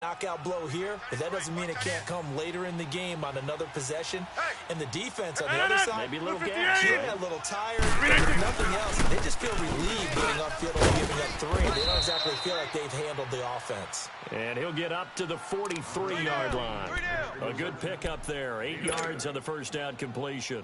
knockout blow here, but that doesn't mean it can't come later in the game on another possession. And the defense on the other side, maybe a little gas. Yeah, a little tired, but if nothing else, they just feel relieved getting upfield and giving up three. They don't exactly feel like they've handled the offense. And he'll get up to the 43-yard line. A good pickup there, 8 yards on the first down completion.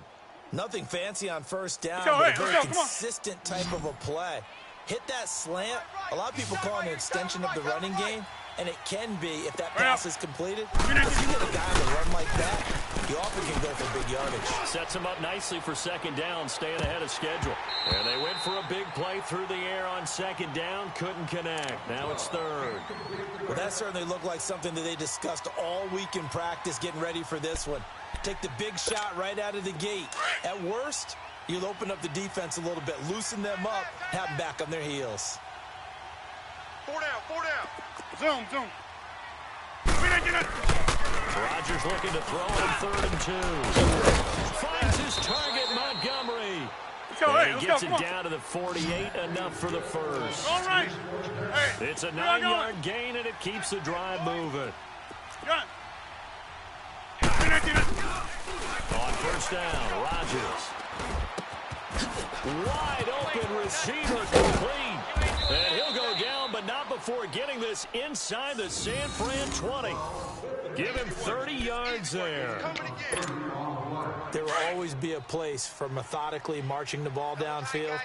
Nothing fancy on first down, but a very consistent type of a play. Hit that slant. A lot of people call it an extension of the running game. And it can be if that pass is completed. If you get a guy to run like that, you often can go for big yardage. Sets him up nicely for second down, staying ahead of schedule. And they went for a big play through the air on second down, couldn't connect. Now it's third. Well, that certainly looked like something that they discussed all week in practice, getting ready for this one. Take the big shot right out of the gate. At worst, you'll open up the defense a little bit, loosen them up, have them back on their heels. 4 down, 4 down. Zoom. Rodgers looking to throw on 3rd and 2. Finds his target, Montgomery. And he gets it down to the 48, enough for the first. All right. Hey, it's a 9-yard gain, and it keeps the drive moving. On first down, Rodgers. Wide open receiver complete. And he'll go down, but not before getting this inside the San Fran 20. Give him 30 yards there. There will always be a place for methodically marching the ball downfield.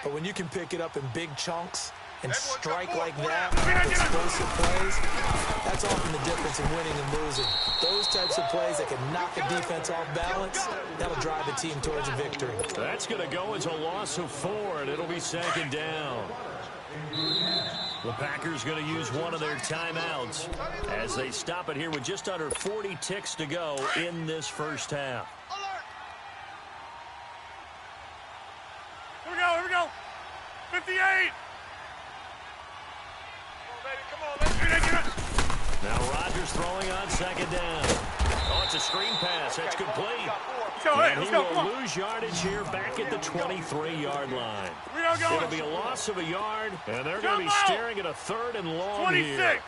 But when you can pick it up in big chunks and strike like that, explosive plays, that's often the difference in winning and losing. Those types of plays that can knock a defense off balance, that'll drive a team towards a victory. That's going to go as a loss of 4, and it'll be second down. The Packers going to use one of their timeouts as they stop it here with just under 40 ticks to go in this first half. Here we go. 58. Now Rodgers throwing on second down. Oh, it's a screen pass. That's complete. And he will lose yardage here back at the 23-yard line. It'll be a loss of a yard, and they're going to be staring at a 3rd and long 26. here.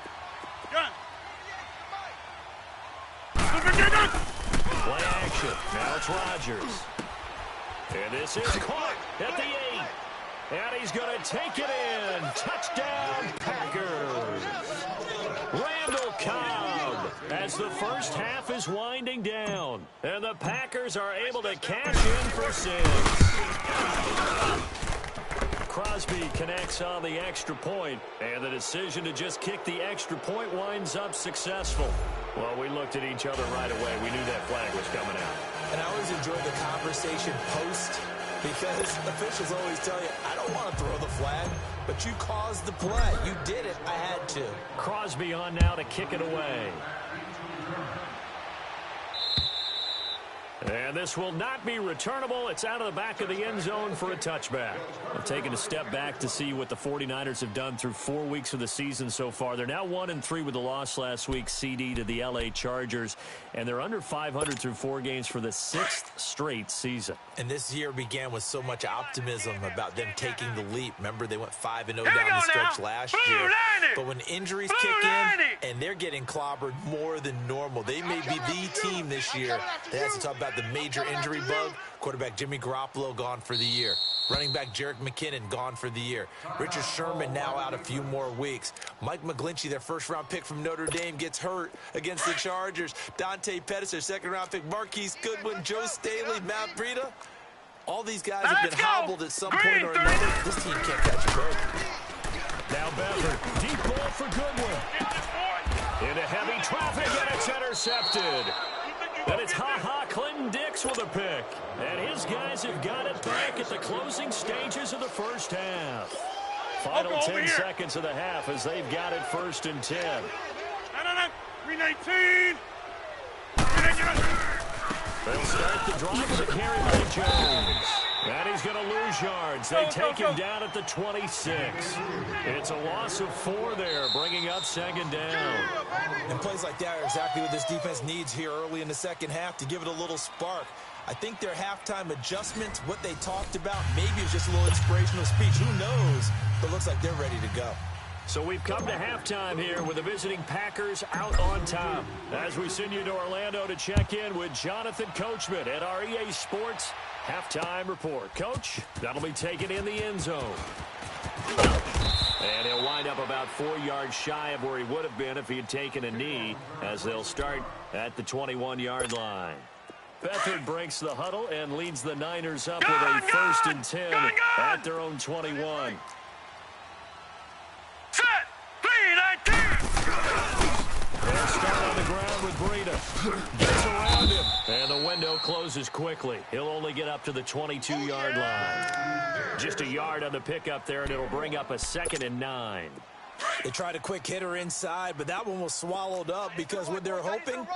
Play action. Now it's Rodgers. And this is caught at the 8. And he's going to take it in. Touchdown, Packers. Randall Cobb as the first half is winding down. And the Packers are able to cash in for 6. Crosby connects on the extra point, and the decision to just kick the extra point winds up successful. Well, we looked at each other right away. We knew that flag was coming out. And I always enjoy the conversation post, because officials always tell you, I don't want to throw the flag, but you caused the play. You did it. I had to. Crosby on now to kick it away. And this will not be returnable. It's out of the back of the end zone for a touchback. I'm taking a step back to see what the 49ers have done through 4 weeks of the season so far. They're now 1-3 with the loss last week, CD, to the LA Chargers. And they're under 500 through 4 games for the 6th straight season. And this year began with so much optimism about them taking the leap. Remember, they went 5-0 down the stretch last year. But when injuries kick in and they're getting clobbered more than normal, they may be the team this year that has to talk about the major injury bug. Quarterback Jimmy Garoppolo gone for the year. Running back Jerick McKinnon gone for the year. Richard Sherman now out a few more weeks. Mike McGlinchey, their first-round pick from Notre Dame, gets hurt against the Chargers. Dante Pettis, their second-round pick. Marquise Goodwin, Joe Staley, Matt Breida. All these guys have been hobbled at some point or another. This team can't catch a break. Now Beathard, deep ball for Goodwin. Into heavy traffic, and it's intercepted. And it's Clinton Dix with a pick. And his guys have got it back at the closing stages of the first half. Final 10 seconds of the half as they've got it 1st and 10. 319. They'll start the drive with a carry by Jones. And he's going to lose yards. They take him down at the 26. It's a loss of 4 there, bringing up second down. And plays like that are exactly what this defense needs here early in the second half to give it a little spark. I think their halftime adjustments, what they talked about, maybe it was just a little inspirational speech. Who knows? But it looks like they're ready to go. So we've come to halftime here with the visiting Packers out on top. As we send you to Orlando to check in with Jonathan Coachman at our EA Sports Halftime Report. Coach, that'll be taken in the end zone. And he'll wind up about 4 yards shy of where he would have been if he had taken a knee, as they'll start at the 21-yard line. Beathard breaks the huddle and leads the Niners up with a 1st and 10 at their own 21. Set. 3-19. They'll start on the ground with Breida. Gets around him. And the window closes quickly. He'll only get up to the 22-yard line. Just a yard on the pickup there, and it'll bring up a 2nd and 9. They tried a quick hitter inside, but that one was swallowed up because what they're hoping,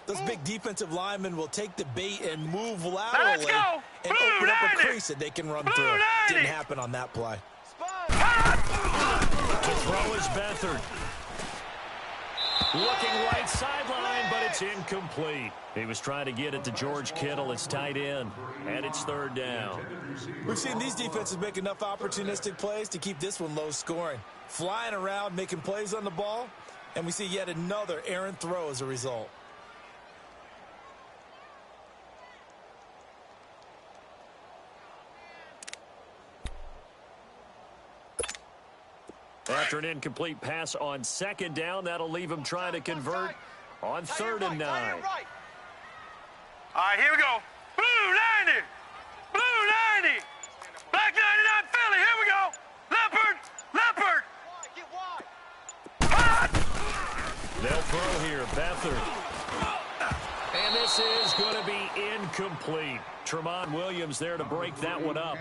those big defensive linemen will take the bait and move laterally and open up a crease that they can run through. Didn't happen on that play. To throw is Beathard. Looking right sideline, but it's incomplete. He was trying to get it to George Kittle, his tight end, and it's 3rd down. We've seen these defenses make enough opportunistic plays to keep this one low scoring. Flying around, making plays on the ball, and we see yet another errant throw as a result. After an incomplete pass on 2nd down, that'll leave him trying to convert on 3rd and 9. All right, here we go. Blue 90. Blue 90. Black 99 Philly. Here we go. Leopard. Leopard. They'll throw here. Beathard. And this is going to be incomplete. Tremont Williams there to break that one up.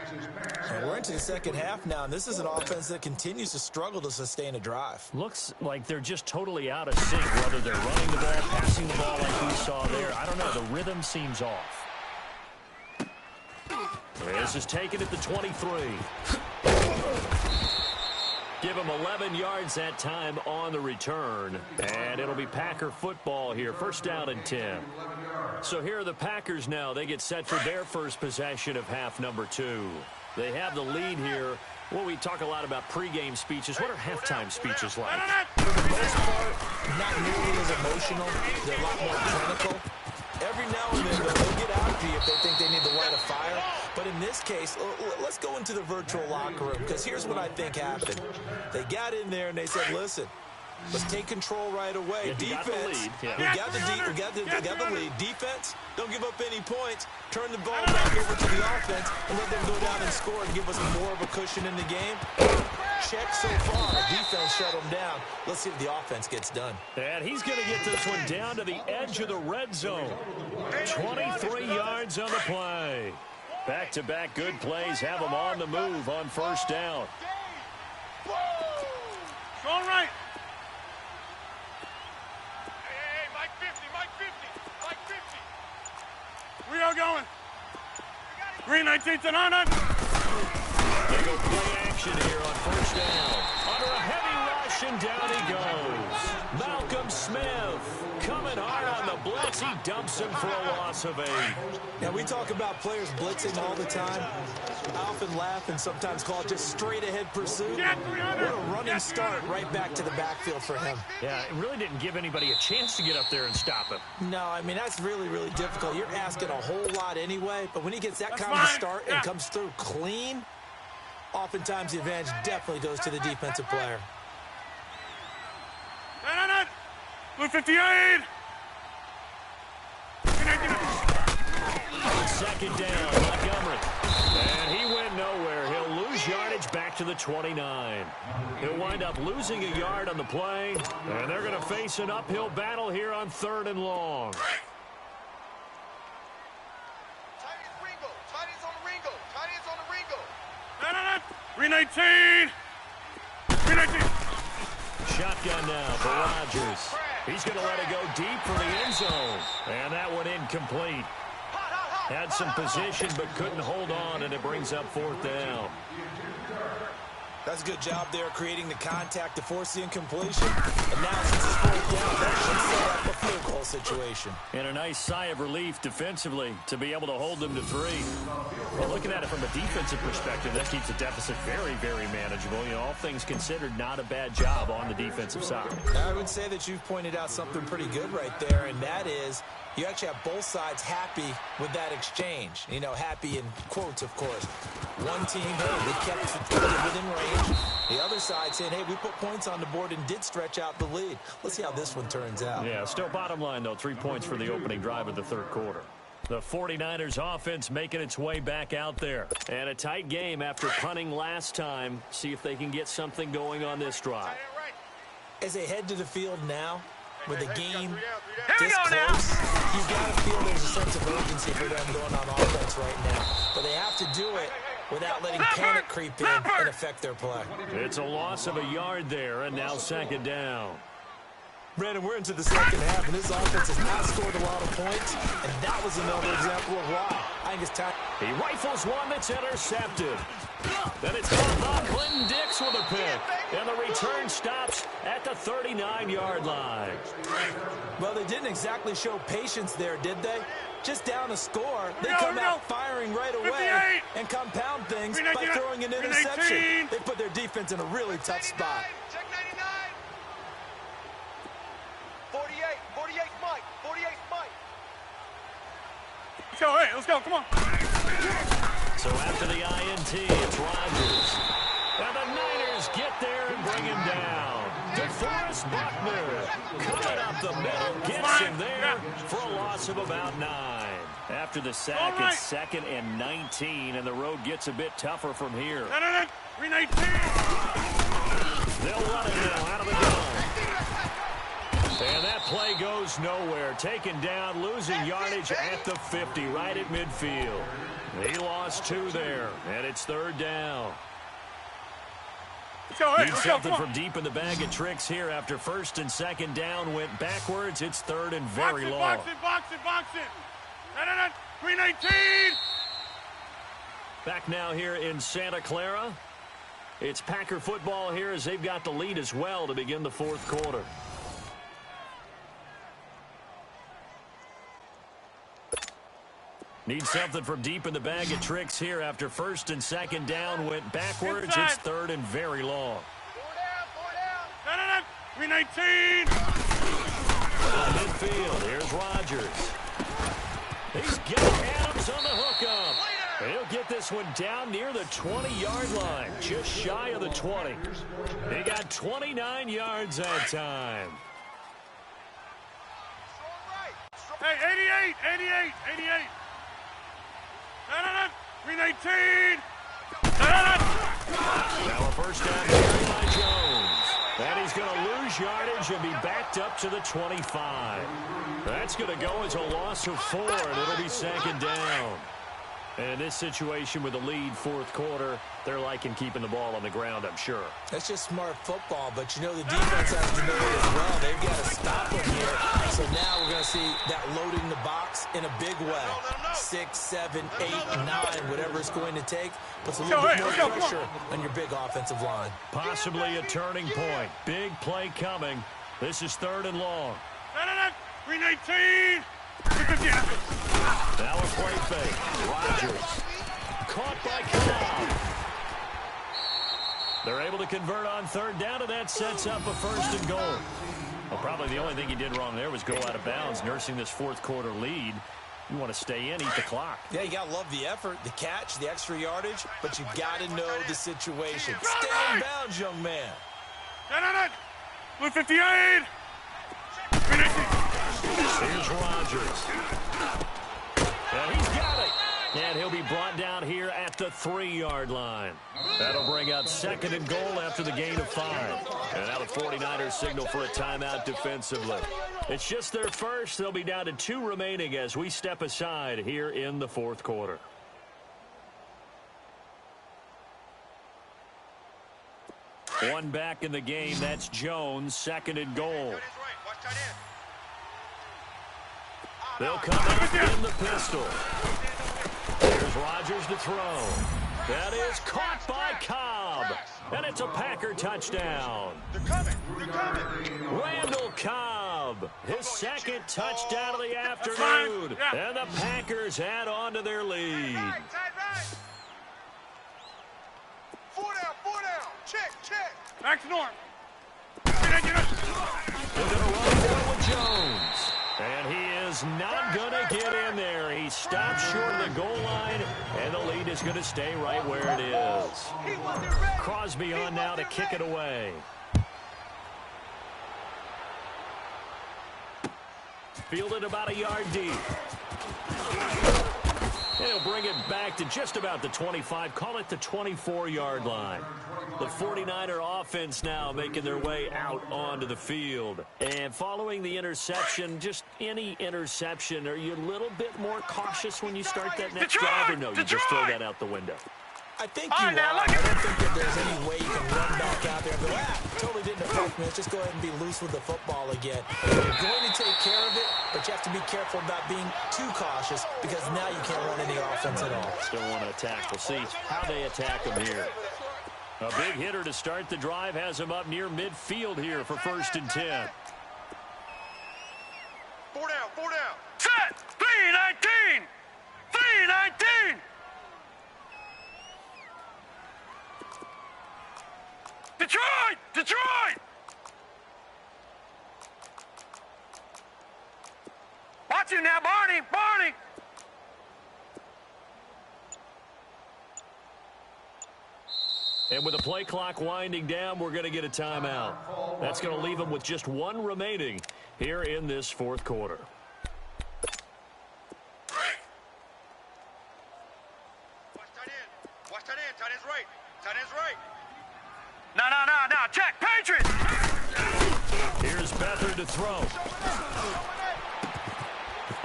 And we're into the second half now, and this is an offense that continues to struggle to sustain a drive. Looks like they're just totally out of sync, whether they're running the ball, passing the ball like we saw there. I don't know. The rhythm seems off. This is taken at the 23. Give him 11 yards that time on the return. And it'll be Packer football here. 1st down and 10. So here are the Packers now. They get set for their first possession of half number 2. They have the lead here. Well, we talk a lot about pregame speeches. What are halftime speeches like? For the most part, not nearly as emotional. They're a lot more clinical. Every now and then, they'll get after you if they think they need to light a fire. But in this case, let's go into the virtual locker room, because here's what I think happened. They got in there and they said, listen, let's take control right away. Defense, we got the lead. Defense, don't give up any points. Turn the ball back over to the offense and let them go down and score and give us more of a cushion in the game. Check so far. Defense shut them down. Let's see if the offense gets done. And he's going to get this one down to the edge of the red zone. 23 yards on the play. Back-to-back good plays have them on the move on 1st down. Going right. Hey, Mike 50, Mike 50, Mike 50. We are going. Green 19th and on. They go play action here on 1st down. Under a heavy rush, and down he goes. Malcolm Smith coming hard on the blitz. He dumps him for a loss of 8. Now, we talk about players blitzing all the time. I often laugh and sometimes call it just straight-ahead pursuit. What a running start right back to the backfield for him. Yeah, it really didn't give anybody a chance to get up there and stop him. No, I mean, that's really, really difficult. You're asking a whole lot anyway, but when he gets that kind of start and comes through clean, oftentimes the advantage definitely goes to the defensive player. Blue 58. 2nd down, Montgomery. And he went nowhere. He'll lose yardage back to the 29. He'll wind up losing a yard on the play, and they're going to face an uphill battle here on 3rd and long. Green 19. Green 19. Shotgun now for Rodgers. He's going to let it go deep for the end zone. And that one incomplete. Had some position but couldn't hold on, and it brings up 4th down. That's a good job there creating the contact to force the incompletion. And now since it's 4th down, that should set up a field goal situation. And a nice sigh of relief defensively to be able to hold them to 3. Well, looking at it from a defensive perspective, that keeps the deficit very, very manageable. You know, all things considered, not a bad job on the defensive side. I would say that you've pointed out something pretty good right there, and that is you actually have both sides happy with that exchange. You know, happy in quotes, of course. One team, hey, they kept it within range. The other side saying, hey, we put points on the board and did stretch out the lead. Let's see how this one turns out. Yeah, still bottom line, though, 3 points for the opening drive of the third quarter. The 49ers offense making its way back out there. And a tight game after punting last time. See if they can get something going on this drive. As they head to the field now, with the game this close, you've got to feel there's a sense of urgency for them going on offense right now. But they have to do it without letting panic creep in and affect their play. It's a loss of a yard there, and now second down. Brandon, we're into the second half, and this offense has not scored a lot of points, and that was another example of why. I think it's time. He rifles one that's intercepted. Then it's caught by Clinton Dix with a pick, and the return stops at the 39-yard line. Well, they didn't exactly show patience there, did they? Just down a score, they come out firing right away and compound things by throwing an interception. They put their defense in a really tough spot. 48 Mike. 48 Mike. Let's go, hey, let's go, come on. So after the INT, it's Rodgers. And the Niners get there and bring him down. DeForest Buckner coming up the middle, gets him there for a loss of about 9. After the sack, it's 2nd and 19, and the road gets a bit tougher from here. 319. They'll run it now out of the dome. And that play goes nowhere. Taken down, losing yardage at the 50, right at midfield. He lost 2 there, and it's third down. Need something from deep in the bag of tricks here after first and second down went backwards. It's third and very long. Box it. 319. Back now here in Santa Clara. It's Packer football here as they've got the lead as well to begin the fourth quarter. Need something from deep in the bag of tricks here after first and second down went backwards. Inside. It's third and very long. 4 down. 319. Midfield, here's Rodgers. He's got Adams on the hookup. He'll get this one down near the 20-yard line, just shy of the 20. He got 29 yards that time. Hey, 88. 319. Now a first down carry by Jones. And he's going to lose yardage and be backed up to the 25. That's going to go as a loss of 4, and it'll be second down. And in this situation with the lead fourth quarter, they're liking keeping the ball on the ground, I'm sure. That's just smart football, but you know the defense has to know it as well. They've got to stop them here. So now we're going to see that loading the box in a big way. 6, 7, 8, 9, whatever it's going to take. Puts a little bit more pressure on your big offensive line. Possibly a turning point. Big play coming. This is third and long. 319. Now a play fake. Rodgers. Caught by Cobb. They're able to convert on third down, and that sets up a first and goal. Well, probably the only thing he did wrong there was go out of bounds, nursing this fourth quarter lead. You want to stay in, eat the clock. Yeah, you got to love the effort, the catch, the extra yardage, but you got to know the situation. Stay in bounds, young man. Blue 58. 319. Here's Rodgers. And he's got it. And he'll be brought down here at the 3-yard line. That'll bring up second and goal after the gain of 5. And now the 49ers signal for a timeout defensively. It's just their first. They'll be down to 2 remaining as we step aside here in the fourth quarter. One back in the game. That's Jones. Second and goal. They'll come out in the pistol. Here's Rodgers to throw. That is caught by Cobb. And it's a Packer touchdown. Randall Cobb Chubb, his second touchdown of the afternoon. And the Packers add on to their lead. Right. Four down. Check. Max Norm. They're going to run for with Jones. And he is not going to get in there. He stops short of the goal line, and the lead is going to stay right where it is. Crosby on now to kick it away. Fielded about a yard deep. He'll bring it back to just about the 25. Call it the 24-yard line. The 49er offense now making their way out onto the field. And following the interception, just any interception, are you a little bit more cautious when you start that next drive, or no, you just throw that out the window? I think you are. I don't think that there's any way you can run back out there and go, totally didn't affect me. Let's just go ahead and be loose with the football again. You're going to take care of it, but you have to be careful about being too cautious because now you can't run any offense at all. Still want to attack. We'll see how they attack him here. A big hitter to start the drive has him up near midfield here for 1st and 10. Four down. Set. 3-19. Detroit! Watch him now, Barney! And with the play clock winding down, we're going to get a timeout. That's going to leave them with just one remaining here in this fourth quarter. Watch tight end. Tight end's right. No. Check, Patriots! Here's Beathard to throw.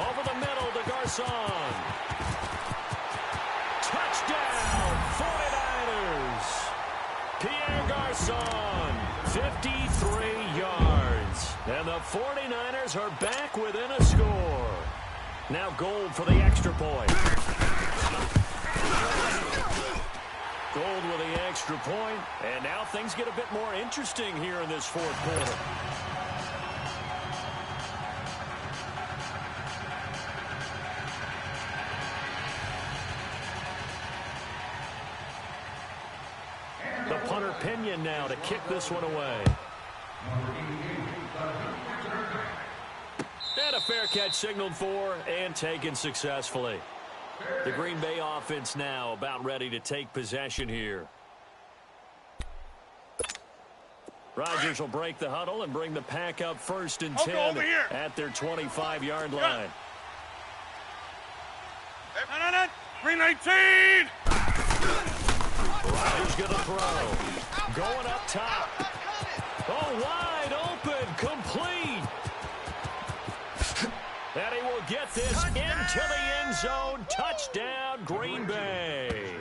Over the middle to Garcon. Touchdown, 49ers. Pierre Garcon, 53 yards. And the 49ers are back within a score. Now Gold for the extra point. Gold with the extra point, and now things get a bit more interesting here in this fourth quarter. The punter Pinion now to kick this one away. And a fair catch signaled for and taken successfully. The Green Bay offense now about ready to take possession here. Rodgers will break the huddle and bring the pack up 1st and 10 at their 25-yard line. No. 3-19. Rodgers going to throw. Going up top. Oh, wide open. Complete. And he will get this into the end zone. Touchdown, Green Bay.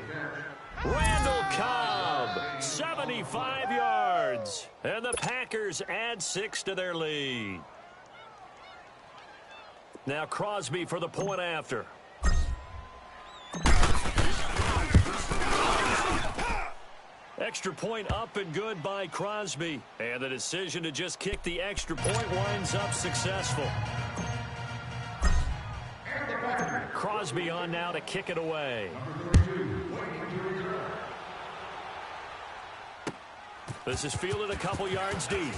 Randall Cobb, 75 yards. And the Packers add 6 to their lead. Now Crosby for the point after. Extra point up and good by Crosby. And the decision to just kick the extra point winds up successful. Crosby on now to kick it away. This is fielded a couple yards deep.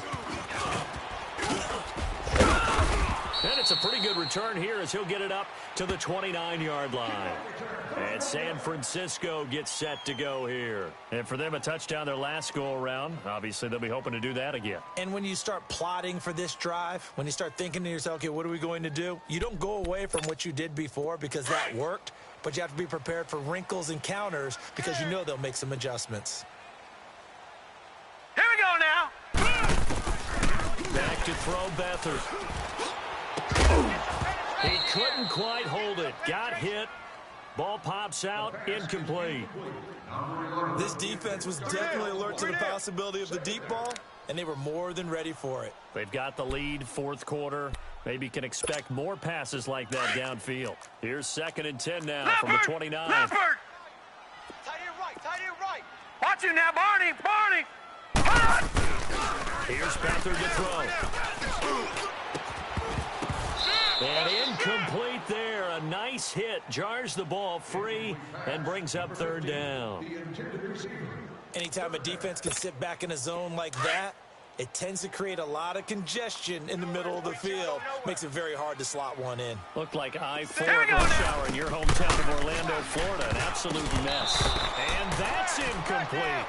And it's a pretty good return here as he'll get it up to the 29-yard line. And San Francisco gets set to go here. And for them, a touchdown their last go-around. Obviously, they'll be hoping to do that again. And when you start plotting for this drive, when you start thinking to yourself, okay, what are we going to do? You don't go away from what you did before because that worked, but you have to be prepared for wrinkles and counters because you know they'll make some adjustments. Here we go now. Back to throw Beathard. He couldn't quite hold it. Got hit. Ball pops out. Incomplete. This defense was definitely alert to the possibility of the deep ball, and they were more than ready for it. They've got the lead, fourth quarter. Maybe can expect more passes like that downfield. Here's 2nd and 10 now from the 29. Leffert! Tight end right. Watch him now, Barney. Here's Beathard to throw. Incomplete there. A nice hit. Jars the ball free and brings up third down. Anytime a defense can sit back in a zone like that, it tends to create a lot of congestion in the middle of the field. Makes it very hard to slot one in. Looked like I-4 at rush hour in your hometown of Orlando, Florida. An absolute mess. And that's incomplete.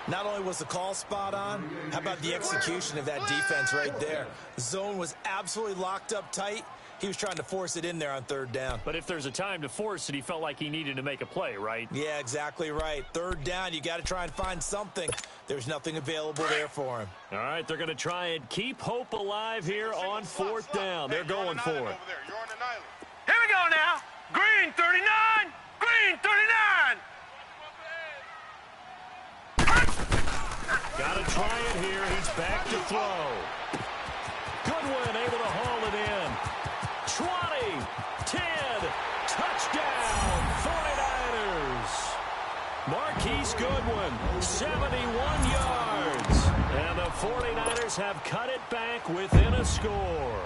Not only was the call spot on, how about the execution of that defense right there? The zone was absolutely locked up tight. He was trying to force it in there on third down. But if there's a time to force it, he felt like he needed to make a play, right? Yeah, exactly right. Third down, you got to try and find something. There's nothing available there for him. All right, they're going to try and keep hope alive here on fourth down. They're going for it. Here we go now. Green 39. Green 39. Got to try it here. He's back to throw. Goodwin able to haul it in. 20, 10, touchdown, 49ers. Marquise Goodwin, 71 yards. And the 49ers have cut it back within a score.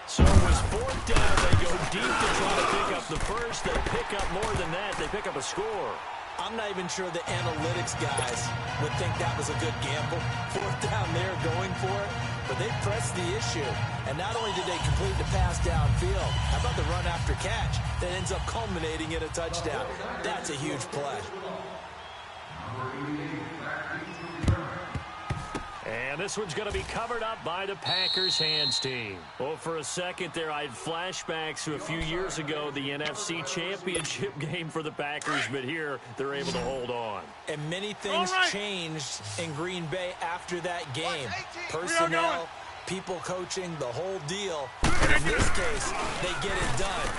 So it was fourth down. They go deep to try to pick up the first. They pick up more than that. They pick up a score. I'm not even sure the analytics guys would think that was a good gamble. Fourth down there going for it. But they pressed the issue. And not only did they complete the pass downfield, how about the run after catch that ends up culminating in a touchdown? That's a huge play. And this one's going to be covered up by the Packers hands team. Well, for a second there, I had flashbacks to a few years ago, the NFC Championship game for the Packers, but here they're able to hold on. And many things changed in Green Bay after that game. Personnel, people coaching, the whole deal. And in this case, they get it done.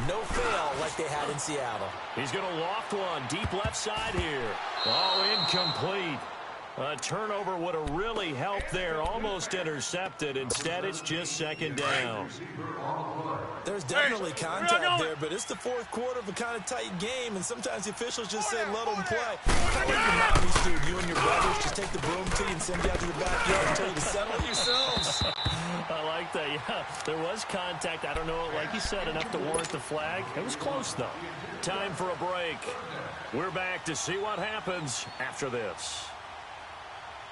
No fail like they had in Seattle. He's going to loft one deep left side here. Oh, incomplete. A turnover would have really helped there. Almost intercepted. Instead, it's just second down. There's definitely contact there, but it's the fourth quarter of a kind of tight game, and sometimes the officials just say, let them play. Kind of like your mom used to. You and your brothers just take the broom to you and send you out to the backyard and tell you to settle it yourselves. I like that, yeah. There was contact. I don't know, like you said, enough to warrant the flag. It was close, though. Time for a break. We're back to see what happens after this.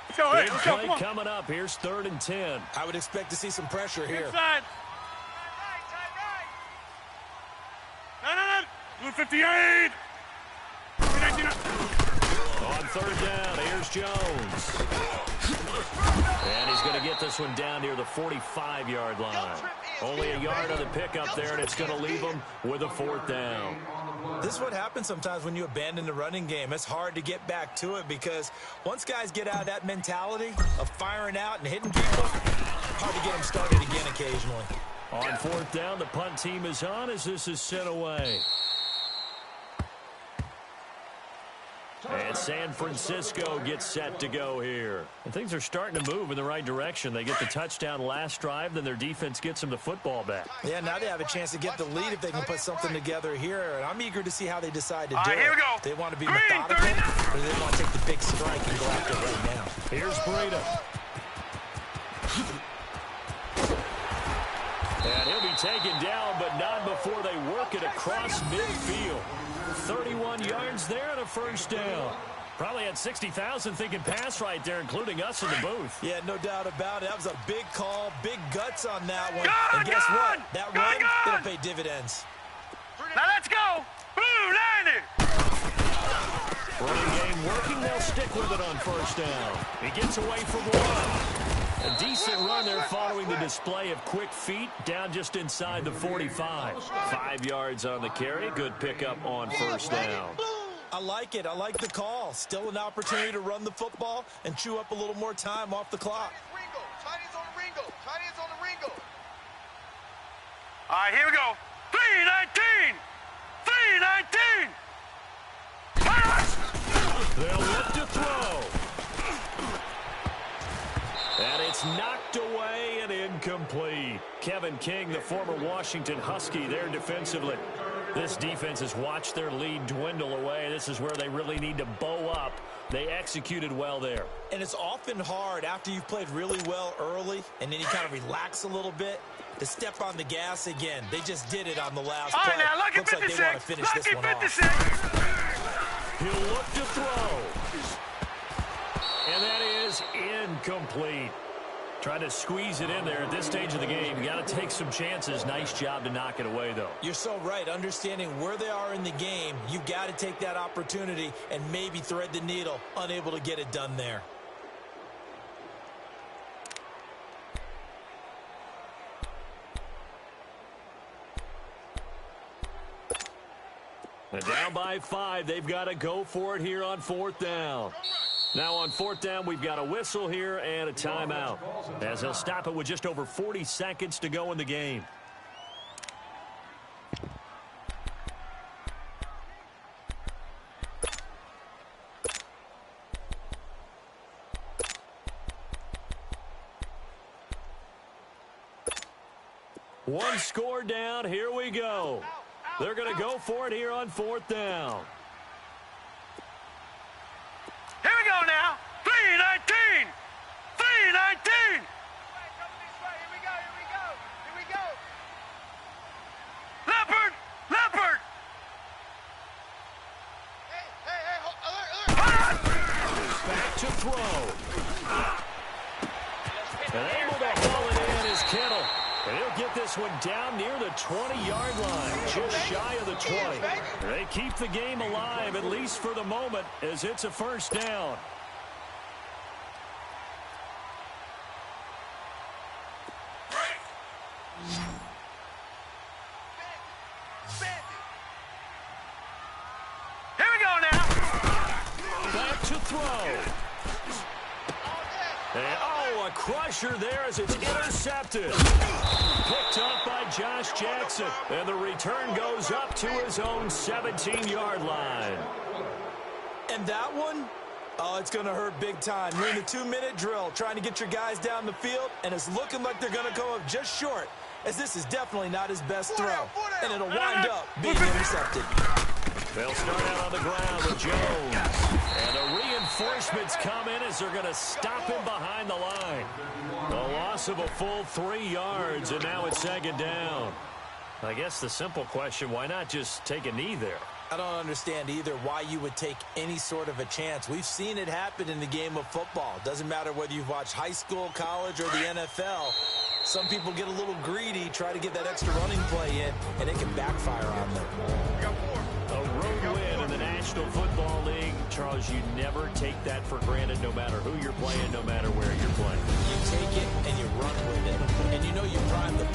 Big play coming up. Here's 3rd and 10. I would expect to see some pressure here. Inside. No. Blue 58. On 3rd down, here's Jones. And he's going to get this one down near the 45-yard line. Only a yard on the pickup there, and it's going to leave him with a 4th down. This is what happens sometimes when you abandon the running game. It's hard to get back to it because once guys get out of that mentality of firing out and hitting people, hard to get them started again occasionally. On 4th down, the punt team is on as this is sent away. And San Francisco gets set to go here. And things are starting to move in the right direction. They get the touchdown last drive, then their defense gets them the football back. Yeah, now they have a chance to get the lead if they can put something together here. And I'm eager to see how they decide to do it. Here we go. They want to be methodical, or they want to take the big strike and go after it right now. Here's Breida. And he'll be taken down, but not before they work it across midfield. 31 yards there and a 1st down. Probably had 60,000 thinking pass right there, including us in the booth. Yeah, no doubt about it. That was a big call, big guts on that one. And guess what? That run, it'll pay dividends. Now let's go. Blue 90. Running game working. They'll stick with it on 1st down. He gets away from one. A decent run there following the display of quick feet down just inside the 45. 5 yards on the carry. Good pickup on 1st down. I like it. I like the call. Still an opportunity to run the football and chew up a little more time off the clock. Chinese on the Ringo. Chinese on the Ringo. All right, here we go. 319. 319. They'll look to throw. And it's knocked away and incomplete. Kevin King, the former Washington Husky, there defensively. This defense has watched their lead dwindle away. This is where they really need to bow up. They executed well there. And it's often hard after you've played really well early and then you kind of relax a little bit to step on the gas again. They just did it on the last All play. right, now, lucky Looks like they 56. want to finish this one off. He'll look to throw. And that is incomplete. Trying to squeeze it in there at this stage of the game. You got to take some chances. Nice job to knock it away, though. You're so right. Understanding where they are in the game, you got to take that opportunity and maybe thread the needle. Unable to get it done there. And down by 5, they've got to go for it here on 4th down. Now on 4th down, we've got a whistle here and a timeout, as they'll stop it with just over 40 seconds to go in the game. One score down. Here we go. They're going to go for it here on 4th down. Here we go now. 3-19. 3-19. Here we go. Leopard. Hey, Back to throw. And able to haul it in is Kittle. And he'll get this one down near the 20-yard line, just shy of the 20. They keep the game alive, at least for the moment, as it's a 1st down. Here we go now. Back to throw. And, oh, a crusher there as it's intercepted. Picked up by Josh Jackson. And the return goes up to his own 17-yard line. And that one, oh, it's going to hurt big time. You're in the 2-minute drill trying to get your guys down the field, and it's looking like they're going to come up just short, as this is definitely not his best throw. And it'll wind up being intercepted. They'll start out on the ground with Jones. And the reinforcements come in as they're going to stop him behind the line. A loss of a full 3 yards, and now it's 2nd down. I guess the simple question, why not just take a knee there? I don't understand either why you would take any sort of a chance. We've seen it happen in the game of football. Doesn't matter whether you've watched high school, college, or the NFL. Some people get a little greedy, try to get that extra running play in, and it can backfire on them. A road win in the National Football League. Charles, you never take that for granted, no matter who you're playing, no matter where you're playing. You take it and you run with it. And you know you prime the